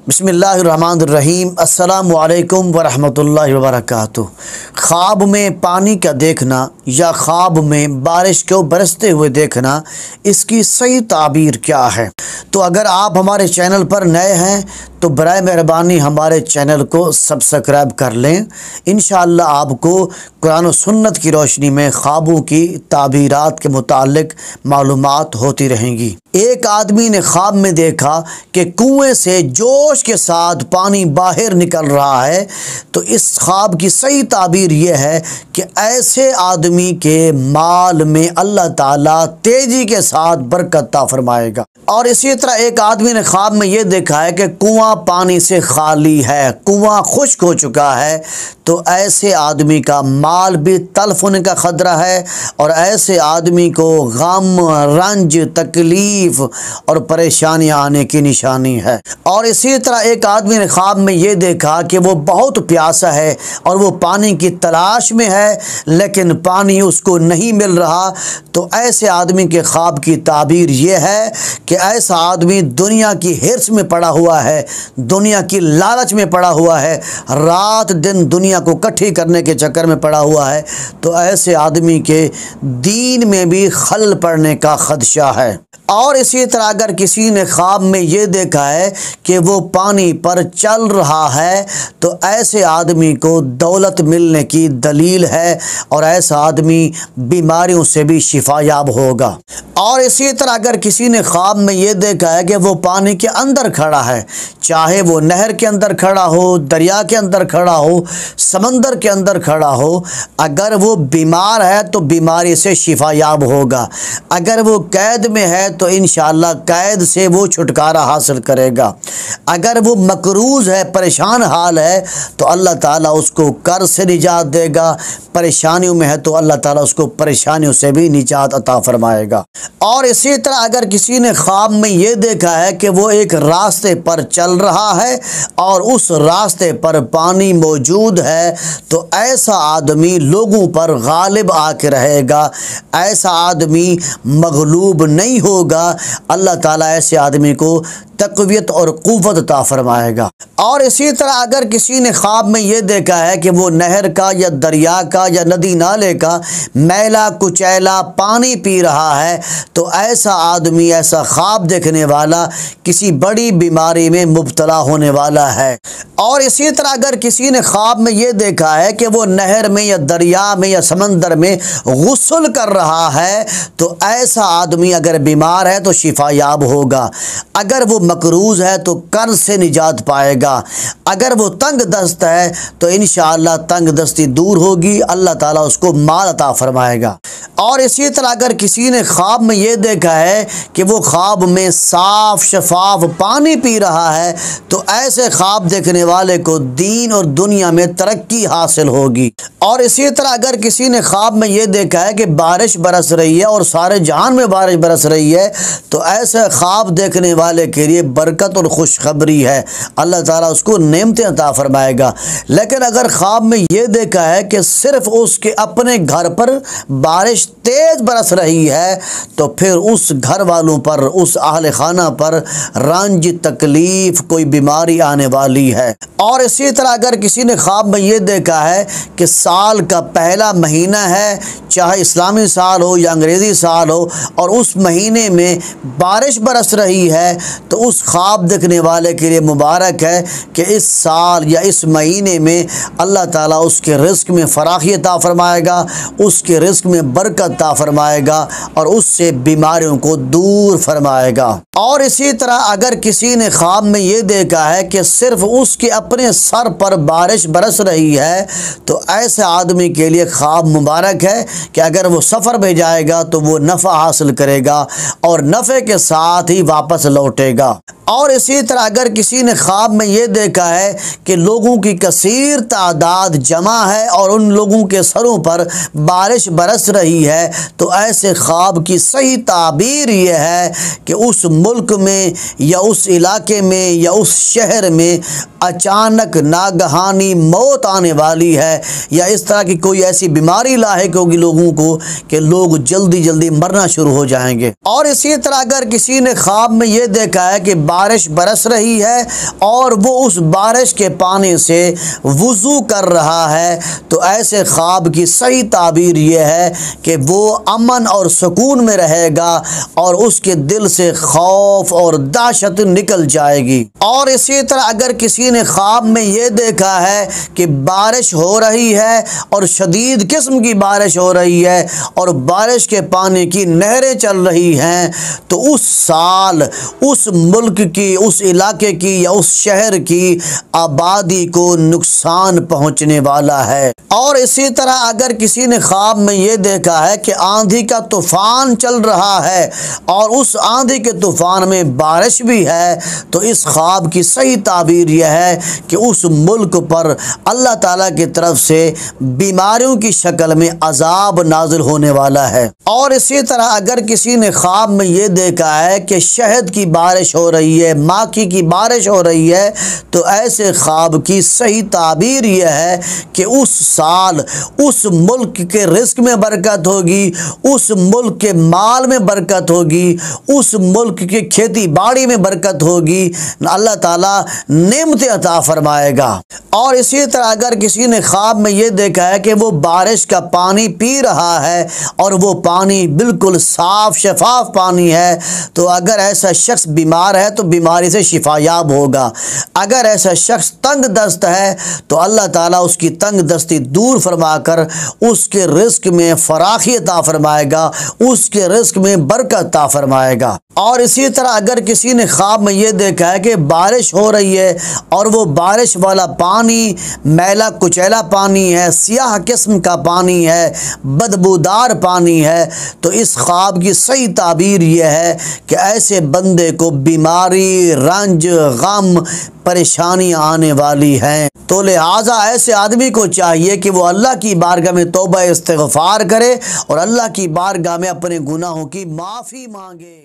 بسم اللہ الرحمن الرحیم۔ السلام علیکم ورحمۃ اللہ وبرکاتہ۔ خواب میں پانی کا دیکھنا یا خواب میں بارش کو برستے ہوئے دیکھنا، اس کی صحیح تعبیر کیا ہے؟ تو اگر آپ ہمارے چینل پر نئے ہیں تو برائے مہربانی ہمارے چینل کو سبسکرائب کر لیں۔ انشاءاللہ آپ کو قرآن و سنت کی روشنی میں خوابوں کی تعبیرات کے متعلق معلومات ہوتی رہیں گی۔ ایک آدمی نے خواب میں دیکھا کہ کنویں سے جوش کے ساتھ پانی باہر نکل رہا ہے، تو اس خواب کی صحیح تعبیر یہ ہے کہ ایسے آدمی کے مال میں اللہ تعالیٰ تیزی کے ساتھ برکت عطا فرمائے گا۔ اور اسی طرح ایک آدمی نے خواب میں یہ دیکھا ہے کہ کنواں پانی سے خالی ہے، کنواں خشک ہو چکا ہے، تو ایسے آدمی کا مال بھی تلف ہونے کا خطرہ ہے، اور ایسے آدمی کو غم، رنج، تکلیف اور پریشانیاں آنے کی نشانی ہے۔ اور اسی طرح ایک آدمی نے خواب میں یہ دیکھا کہ وہ بہت پیاسا ہے اور وہ پانی کی تلاش میں ہے، لیکن پانی اس کو نہیں مل رہا، تو ایسے آدمی کے خواب کی تعبیر یہ ہے کہ ایسا آدمی دنیا کی حرص میں پڑا ہوا ہے، دنیا کی لالچ میں پڑا ہوا ہے، رات دن دنیا کو اکٹھی کرنے کے چکر میں پڑا ہوا ہے، تو ایسے آدمی کے دین میں بھی خلل پڑنے کا خدشہ ہے۔ اور اسی طرح اگر کسی نے خواب میں یہ دیکھا ہے کہ وہ پانی پر چل رہا ہے، تو ایسے آدمی کو دولت ملنے کی دلیل ہے، اور ایسا آدمی بیماریوں سے بھی شفا یاب ہوگا۔ اور اسی طرح اگر کسی نے خواب میں یہ دیکھا ہے کہ وہ پانی کے اندر کھڑا ہے، چاہے وہ نہر کے اندر کھڑا ہو، دریا کے اندر کھڑا ہو، سمندر کے اندر کھڑا ہو، اگر وہ بیمار ہے تو بیماری سے شفا یاب ہوگا، اگر وہ قید میں ہے تو انشاءاللہ قید سے وہ چھٹکارا حاصل کرے گا، اگر وہ مقروض ہے، پریشان حال ہے، تو اللہ تعالیٰ اس کو قرض سے نجات دے گا، پریشانیوں میں ہے تو اللہ تعالیٰ اس کو پریشانیوں سے بھی نجات عطا فرمائے گا۔ اور اسی طرح اگر کسی نے خواب میں یہ دیکھا ہے کہ وہ ایک راستے پر چل رہا ہے اور اس راستے پر پانی موجود ہے، تو ایسا آدمی لوگوں پر غالب آ کے رہے گا، ایسا آدمی مغلوب نہیں ہوگا، اللہ تعالیٰ ایسے آدمی کو تقویت اور قوت عطا فرمائے گا۔ اور اسی طرح اگر کسی نے خواب میں یہ دیکھا ہے کہ وہ نہر کا یا دریا کا یا ندی نالے کا میلا کچیلا پانی پی رہا ہے، تو ایسا آدمی، ایسا خواب دیکھنے والا کسی بڑی بیماری میں مبتلا ہونے والا ہے۔ اور اسی طرح اگر کسی نے خواب میں یہ دیکھا ہے کہ وہ نہر میں یا دریا میں یا سمندر میں غسل کر رہا ہے، تو ایسا آدمی اگر بیمار ہے تو شفا یاب ہوگا، اگر وہ مقروض ہے تو قرض سے نجات پائے گا، اگر وہ تنگ دست ہے تو انشاءاللہ تنگ دستی دور ہوگی، اللہ تعالیٰ اس کو مال عطا فرمائے گا۔ اور اسی طرح اگر کسی نے خواب میں یہ دیکھا ہے کہ وہ خواب میں صاف شفاف پانی پی رہا ہے، تو ایسے خواب دیکھنے والے کو دین اور دنیا میں ترقی حاصل ہوگی۔ اور اسی طرح اگر کسی نے خواب میں یہ دیکھا ہے کہ بارش برس رہی ہے اور سارے جہان میں بارش برس رہی ہے، تو ایسے خواب دیکھنے والے کے لیے برکت اور خوشخبری ہے، اللہ تعالیٰ اس کو نعمتیں عطا فرمائے گا۔ لیکن اگر خواب میں یہ دیکھا ہے کہ صرف اس کے اپنے گھر پر بارش تیز برس رہی ہے، تو پھر اس گھر والوں پر، اس اہل خانہ پر رنج، تکلیف، کوئی بیماری آنے والی ہے۔ اور اسی طرح اگر کسی نے خواب میں یہ دیکھا ہے کہ سال کا پہلا مہینہ ہے، چاہے اسلامی سال ہو یا انگریزی سال ہو، اور اس مہینے میں بارش برس رہی ہے، تو اس خواب دیکھنے والے کے لیے مبارک ہے کہ اس سال یا اس مہینے میں اللہ تعالیٰ اس کے رزق میں فراخی عطا فرمائے گا، اس کے رزق میں برکت عطا فرمائے گا، اور اس سے بیماریوں کو دور فرمائے گا۔ اور اسی طرح اگر کسی نے خواب میں یہ دیکھا ہے کہ صرف اس کے اپنے سر پر بارش برس رہی ہے، تو ایسے آدمی کے لیے خواب مبارک ہے کہ اگر وہ سفر پہ جائے گا تو وہ نفع حاصل کرے گا اور نفع کے ساتھ ہی واپس لوٹے گا۔ اور اسی طرح اگر کسی نے خواب میں یہ دیکھا ہے کہ لوگوں کی کثیر تعداد جمع ہے اور ان لوگوں کے سروں پر بارش برس رہی ہے، تو ایسے خواب کی صحیح تعبیر یہ ہے کہ اس ملک میں یا اس علاقے میں یا اس شہر میں اچانک ناگہانی موت آنے والی ہے، یا اس طرح کی کوئی ایسی بیماری لاحق ہوگی لوگوں کو کہ لوگ جلدی جلدی مرنا شروع ہو جائیں گے۔ اور اسی طرح اگر کسی نے خواب میں یہ دیکھا ہے کہ بارش برس رہی ہے اور وہ اس بارش کے پانی سے وضو کر رہا ہے، تو ایسے خواب کی صحیح تعبیر یہ ہے کہ وہ امن اور سکون میں رہے گا اور اس کے دل سے خوف اور دہشت نکل جائے گی۔ اور اسی طرح اگر کسی نے خواب میں یہ دیکھا ہے کہ بارش ہو رہی ہے اور شدید قسم کی بارش ہو رہی ہے اور بارش کے پانی کی نہریں چل رہی ہیں، تو اس سال اس ملک کی، اس علاقے کی یا اس شہر کی آبادی کو نقصان پہنچنے والا ہے۔ اور اسی طرح اگر کسی نے خواب میں یہ دیکھا ہے کہ آندھی کا طوفان چل رہا ہے اور اس آندھی کے طوفان میں بارش بھی ہے، تو اس خواب کی صحیح تعبیر یہ ہے کہ اس ملک پر اللہ تعالیٰ کی طرف سے بیماریوں کی شکل میں عذاب نازل ہونے والا ہے۔ اور اسی طرح اگر کسی نے خواب میں یہ دیکھا ہے کہ شہد کی بارش ہو رہی ہے، ماکھی کی بارش ہو رہی ہے، تو ایسے خواب کی صحیح تعبیر یہ ہے کہ اس سال اس ملک کے رزق میں برکت ہوگی، اس ملک کے مال میں برکت ہوگی، اس ملک کے کھیتی باڑی میں برکت ہوگی، اللہ تعالیٰ نعمت عطا فرمائے گا۔ اور اسی طرح اگر کسی نے خواب میں یہ دیکھا ہے کہ وہ بارش کا پانی پی رہا ہے اور وہ پانی بالکل صاف شفاف پانی ہے، تو اگر ایسا شخص بیمار ہے تو بیماری سے شفا یاب ہوگا۔ اگر ایسا شخص تنگ دست ہے تو اللہ تعالیٰ اس کی تنگ دستی دور فرما کر اس کے رزق میں فراخی عطا فرمائے گا، اس کے رزق میں برکت عطا فرمائے گا۔ اور اسی طرح اگر کسی نے خواب میں یہ دیکھا ہے کہ بارش ہو رہی ہے اور وہ بارش والا پانی میلا کچیلا پانی ہے، سیاہ قسم کا پانی ہے، بدبودار پانی ہے، تو اس خواب کی صحیح تعبیر یہ ہے کہ ایسے بندے کو بیماری، رنج، غم، پریشانیاں آنے والی ہیں۔ تو لہٰذا ایسے آدمی کو چاہیے کہ وہ اللہ کی بارگاہ میں توبہ استغفار کرے اور اللہ کی بارگاہ میں اپنے گناہوں کی معافی مانگے۔